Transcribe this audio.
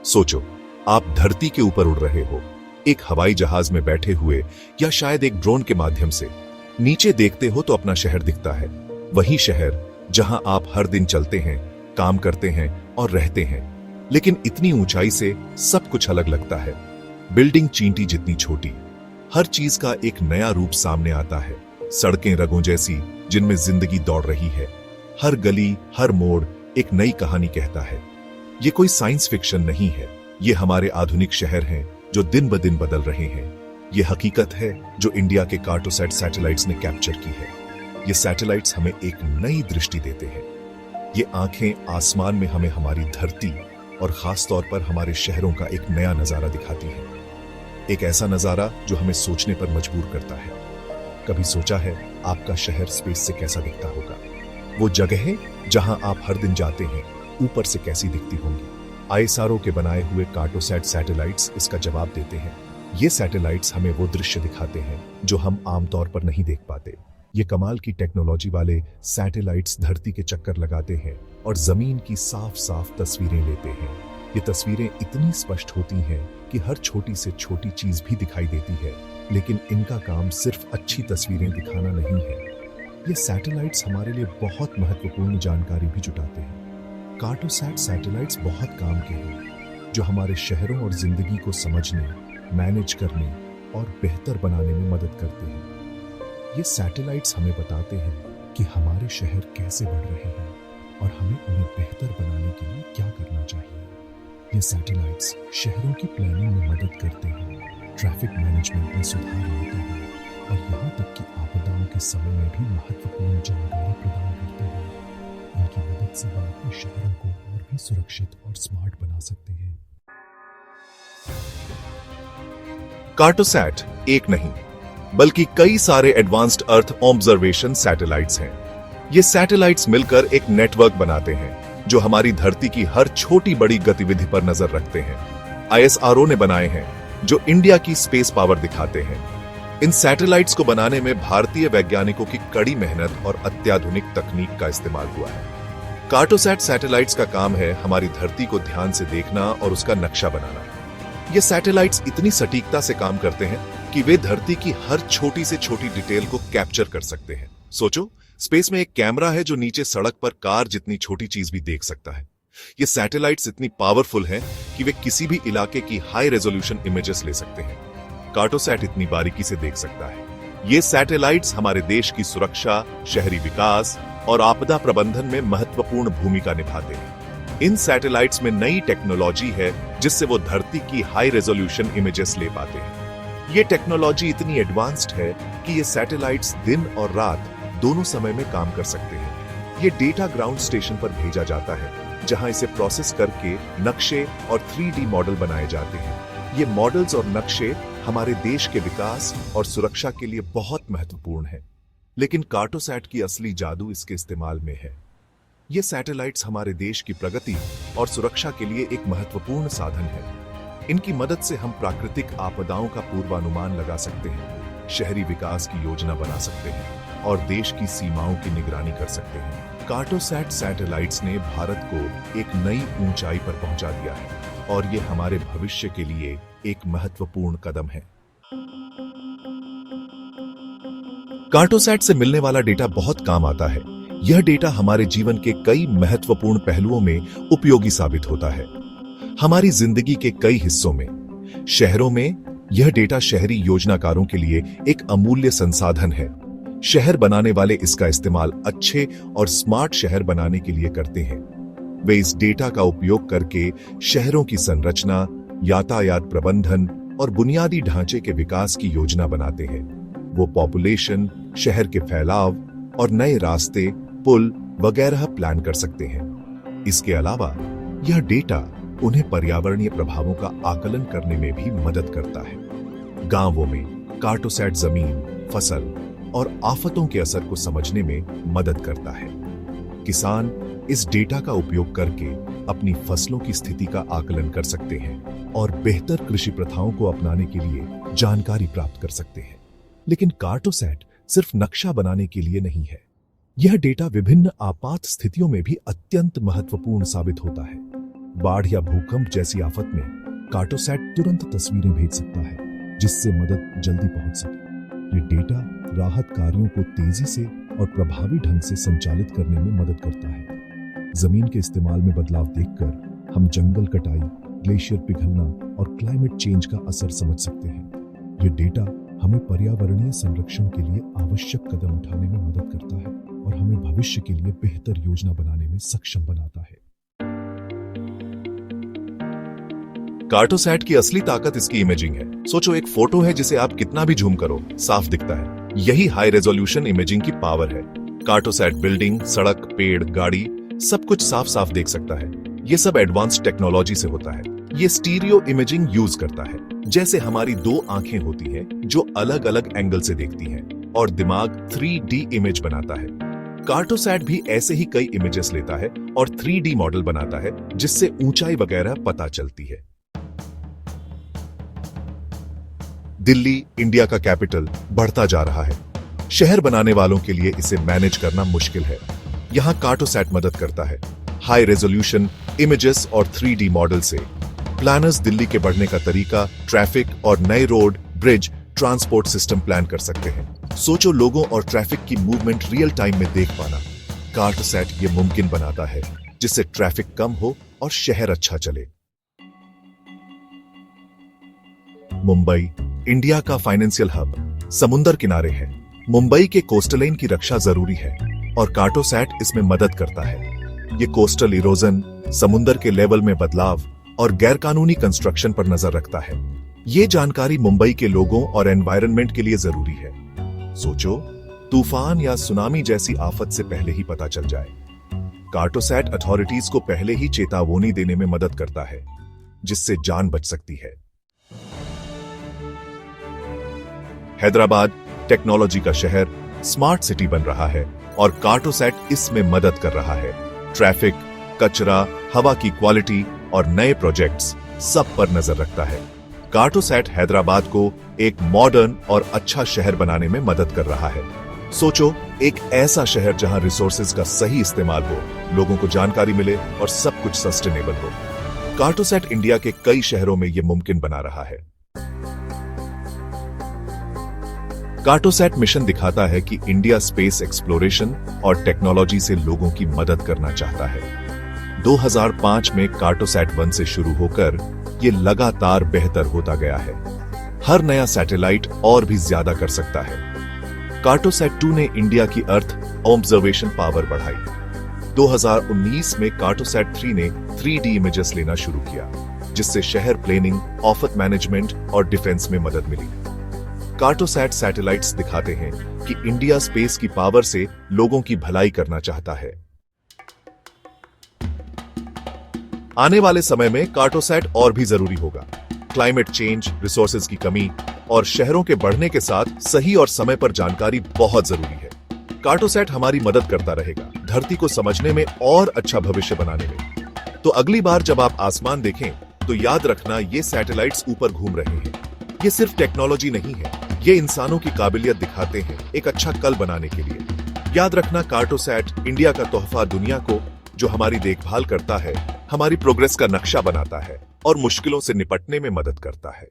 सोचो, आप धरती के ऊपर उड़ रहे हो, एक हवाई जहाज में बैठे हुए या शायद एक ड्रोन के माध्यम से। नीचे देखते हो तो अपना शहर दिखता है, वही शहर जहां आप हर दिन चलते हैं, काम करते हैं और रहते हैं। लेकिन इतनी ऊंचाई से सब कुछ अलग लगता है। बिल्डिंग चींटी जितनी छोटी, हर चीज का एक नया रूप सामने आता है। सड़कें रगों जैसी जिनमें जिंदगी दौड़ रही है। हर गली, हर मोड़ एक नई कहानी कहता है। ये कोई साइंस फिक्शन नहीं है, ये हमारे आधुनिक शहर हैं जो दिन ब दिन बदल रहे हैं। ये हकीकत है जो इंडिया के कार्टोसैट सैटेलाइट्स ने कैप्चर की है। ये सैटेलाइट्स हमें एक नई दृष्टि देते हैं। ये आंखें आसमान में हमें हमारी धरती और खास तौर पर हमारे शहरों का एक नया नजारा दिखाती हैं। एक ऐसा नजारा जो हमें सोचने पर मजबूर करता है। कभी सोचा है आपका शहर स्पेस से कैसा दिखता होगा? वो जगहें जहां आप हर दिन जाते हैं ऊपर से कैसी दिखती होंगी? आईएसआरओ के बनाए हुए कार्टोसैट सैटेलाइट्स इसका जवाब देते हैं। ये सैटेलाइट्स हमें वो दृश्य दिखाते हैं जो हम आमतौर पर नहीं देख पाते। ये कमाल की टेक्नोलॉजी वाले सैटेलाइट्स धरती के चक्कर लगाते हैं और जमीन की साफ साफ तस्वीरें लेते हैं। ये तस्वीरें इतनी स्पष्ट होती हैं कि हर छोटी से छोटी चीज भी दिखाई देती है। लेकिन इनका काम सिर्फ अच्छी तस्वीरें दिखाना नहीं है। ये सैटेलाइट्स हमारे लिए बहुत महत्वपूर्ण जानकारी भी जुटाते हैं। कार्टोसैट सैटेलाइट्स बहुत काम के हैं जो हमारे शहरों और जिंदगी को समझने, मैनेज करने और बेहतर बनाने में मदद करते हैं। ये सैटेलाइट्स हमें बताते हैं कि हमारे शहर कैसे बढ़ रहे हैं और हमें उन्हें बेहतर बनाने के लिए क्या करना चाहिए। ये सैटेलाइट्स शहरों की प्लानिंग में मदद करते हैं, ट्रैफिक मैनेजमेंट में सुधार लाते हैं और यहाँ तक कि आपदाओं के समय में भी महत्वपूर्ण जानकारी प्रदान करते हैं। इनकी मदद से हम अपने शहरों को और भी सुरक्षित और स्मार्ट बना सकते हैं। कार्टोसैट एक नहीं बल्कि कई सारे एडवांस्ड अर्थ ऑब्जर्वेशन सैटेलाइट्स हैं। ये सैटेलाइट्स मिलकर एक नेटवर्क बनाते हैं जो हमारी धरती की हर छोटी बड़ी गतिविधि पर नजर रखते हैं। आईएसआरओ ने बनाए हैं जो इंडिया की स्पेस पावर दिखाते हैं। इन सैटेलाइट्स को बनाने में भारतीय वैज्ञानिकों की कड़ी मेहनत और अत्याधुनिक तकनीक का इस्तेमाल हुआ है। कार्टोसैट सैटेलाइट्स का काम है हमारी धरती को ध्यान से देखना और उसका नक्शा बनाना। ये सैटेलाइट्स इतनी सटीकता से काम करते हैं कि वे धरती की हर छोटी से छोटी डिटेल को कैप्चर कर सकते हैं। सोचो, स्पेस में एक कैमरा है जो नीचे सड़क पर कार जितनी छोटी चीज भी देख सकता है। ये सैटेलाइट्स इतनी पावरफुल हैं कि वे किसी भी इलाके की हाई रेजोल्यूशन इमेजेस ले सकते हैं। कार्टोसैट इतनी बारीकी से देख सकता है। ये सैटेलाइट्स हमारे देश की सुरक्षा, शहरी विकास और आपदा प्रबंधन में महत्वपूर्ण भूमिका निभाते हैं। इन सैटेलाइट्स में नई टेक्नोलॉजी है जिससे वो धरती की हाई रेजोल्यूशन इमेजेस ले पाते हैं। ये टेक्नोलॉजी इतनी एडवांस्ड है कि ये सैटेलाइट्स दिन और रात दोनों समय में काम कर सकते हैं। ये डेटा ग्राउंड स्टेशन पर भेजा जाता है जहां इसे प्रोसेस करके नक्शे और 3D मॉडल बनाए जाते हैं। ये मॉडल्स और नक्शे हमारे देश के विकास और सुरक्षा के लिए बहुत महत्वपूर्ण है। लेकिन कार्टोसैट की असली जादू इसके इस्तेमाल में है। ये सैटेलाइट्स हमारे देश की प्रगति और सुरक्षा के लिए एक महत्वपूर्ण साधन है। इनकी मदद से हम प्राकृतिक आपदाओं का पूर्वानुमान लगा सकते हैं, शहरी विकास की योजना बना सकते हैं और देश की सीमाओं की निगरानी कर सकते हैं। कार्टोसैट सैटेलाइट्स ने भारत को एक नई ऊंचाई पर पहुंचा दिया है और ये हमारे भविष्य के लिए एक महत्वपूर्ण कदम है। कार्टोसैट से मिलने वाला डेटा बहुत काम आता है। यह डेटा हमारे जीवन के कई महत्वपूर्ण पहलुओं में उपयोगी साबित होता है। हमारी जिंदगी के कई हिस्सों में, शहरों में, यह डेटा शहरी योजनाकारों के लिए एक अमूल्य संसाधन है। शहर बनाने वाले इसका इस्तेमाल अच्छे और स्मार्ट शहर बनाने के लिए करते हैं। वे इस डेटा का उपयोग करके शहरों की संरचना, यातायात प्रबंधन और बुनियादी ढांचे के विकास की योजना बनाते हैं। वो पॉपुलेशन, शहर के फैलाव और नए रास्ते, पुल वगैरह प्लान कर सकते हैं। इसके अलावा यह डेटा उन्हें पर्यावरणीय प्रभावों का आकलन करने में भी मदद करता है। गांवों में कार्टोसैट जमीन, फसल और आफतों के असर को समझने में मदद करता है। किसान इस डेटा का उपयोग करके अपनी फसलों की स्थिति का आकलन कर सकते हैं और बेहतर कृषि प्रथाओं को अपनाने के लिए जानकारी प्राप्त कर सकते हैं। लेकिन कार्टोसैट सिर्फ नक्शा बनाने के लिए नहीं है। यह डेटा विभिन्न आपात स्थितियों में भी अत्यंत महत्वपूर्ण साबित होता है। बाढ़ या भूकंप जैसी आफत में कार्टोसैट तुरंत तस्वीरें भेज सकता है, जिससे मदद जल्दी पहुंच सके। ये डेटा राहत कार्यों को तेजी से और प्रभावी ढंग से संचालित करने में मदद करता है। जमीन के इस्तेमाल में बदलाव देखकर हम जंगल कटाई, ग्लेशियर पिघलना और क्लाइमेट चेंज का असर समझ सकते हैं। ये डेटा हमें पर्यावरणीय संरक्षण के लिए आवश्यक कदम उठाने में मदद करता है और हमें भविष्य के लिए बेहतर योजना बनाने में सक्षम बनाता है। कार्टोसैट की असली ताकत इसकी इमेजिंग है। सोचो, एक फोटो है जिसे आप कितना भी जूम करो साफ दिखता है। यही हाई रेजोल्यूशन इमेजिंग की पावर है। कार्टोसैट बिल्डिंग, सड़क, पेड़, गाड़ी सब कुछ साफ साफ देख सकता है। ये सब एडवांस टेक्नोलॉजी से होता है। ये स्टीरियो इमेजिंग यूज करता है, जैसे हमारी दो आंखें होती हैं जो अलग अलग एंगल से देखती हैं और दिमाग 3D इमेज बनाता है। कार्टोसैट भी ऐसे ही कई इमेजेस लेता है और 3D मॉडल बनाता है, जिससे ऊंचाई वगैरह पता चलती है। दिल्ली, इंडिया का कैपिटल, बढ़ता जा रहा है। शहर बनाने वालों के लिए इसे मैनेज करना मुश्किल है। यहां कार्टोसैट मदद करता है। हाई रेजोल्यूशन इमेजेस और 3D मॉडल से प्लानर्स दिल्ली के बढ़ने का तरीका, ट्रैफिक और नए road, bridge, transport system plan कर सकते हैं। सोचो, लोगों और ट्रैफिक की मूवमेंट रियल टाइम में देख पाना। कार्टोसैट ये मुमकिन बनाता है, जिससे ट्रैफिक कम हो और शहर अच्छा चले। मुंबई, इंडिया का फाइनेंशियल हब, समुंदर किनारे है। मुंबई के कोस्टल लाइन की रक्षा जरूरी है और कार्टोसैट इसमें मदद करता है। ये कोस्टल इरोजन, समुंदर के लेवल में बदलाव और गैरकानूनी कंस्ट्रक्शन पर नजर रखता है। ये जानकारी मुंबई के लोगों और एनवायरनमेंट के लिए जरूरी है। सोचो, तूफान या सुनामी जैसी आफत से पहले ही पता चल जाए। कार्टोसैट अथॉरिटीज को पहले ही चेतावनी देने में मदद करता है, जिससे जान बच सकती है। हैदराबाद टेक्नोलॉजी का शहर, स्मार्ट सिटी बन रहा है और कार्टोसैट इसमें मदद कर रहा है। ट्रैफिक, कचरा, हवा की क्वालिटी और नए प्रोजेक्ट्स सब पर नजर रखता है। कार्टोसैट हैदराबाद को एक मॉडर्न और अच्छा शहर बनाने में मदद कर रहा है। सोचो, एक ऐसा शहर जहां रिसोर्सेज का सही इस्तेमाल हो, लोगों को जानकारी मिले और सब कुछ सस्टेनेबल हो। कार्टोसैट इंडिया के कई शहरों में यह मुमकिन बना रहा है। कार्टोसैट मिशन दिखाता है कि इंडिया स्पेस एक्सप्लोरेशन और टेक्नोलॉजी से लोगों की मदद करना चाहता है। 2005 में कार्टोसैट 1 से शुरू होकर ये लगातार बेहतर होता गया है। हर नया सैटेलाइट और भी ज्यादा कर सकता है। कार्टोसैट 2 ने इंडिया की अर्थ ऑब्जर्वेशन पावर बढ़ाई। 2019 में कार्टोसैट 3 ने 3D इमेजेस लेना शुरू किया, जिससे शहर प्लेनिंग, आफत मैनेजमेंट और डिफेंस में मदद मिली। कार्टोसैट सैटेलाइट्स दिखाते हैं कि इंडिया स्पेस की पावर से लोगों की भलाई करना चाहता है। आने वाले समय में कार्टोसैट और भी जरूरी होगा। क्लाइमेट चेंज, रिसोर्सेज की कमी और शहरों के बढ़ने के साथ सही और समय पर जानकारी बहुत जरूरी है। कार्टोसैट हमारी मदद करता रहेगा, धरती को समझने में और अच्छा भविष्य बनाने में। तो अगली बार जब आप आसमान देखें तो याद रखना, ये सैटेलाइट्स ऊपर घूम रहे हैं। ये सिर्फ टेक्नोलॉजी नहीं है, ये इंसानों की काबिलियत दिखाते हैं एक अच्छा कल बनाने के लिए। याद रखना, कार्टोसैट इंडिया का तोहफा दुनिया को, जो हमारी देखभाल करता है, हमारी प्रोग्रेस का नक्शा बनाता है और मुश्किलों से निपटने में मदद करता है।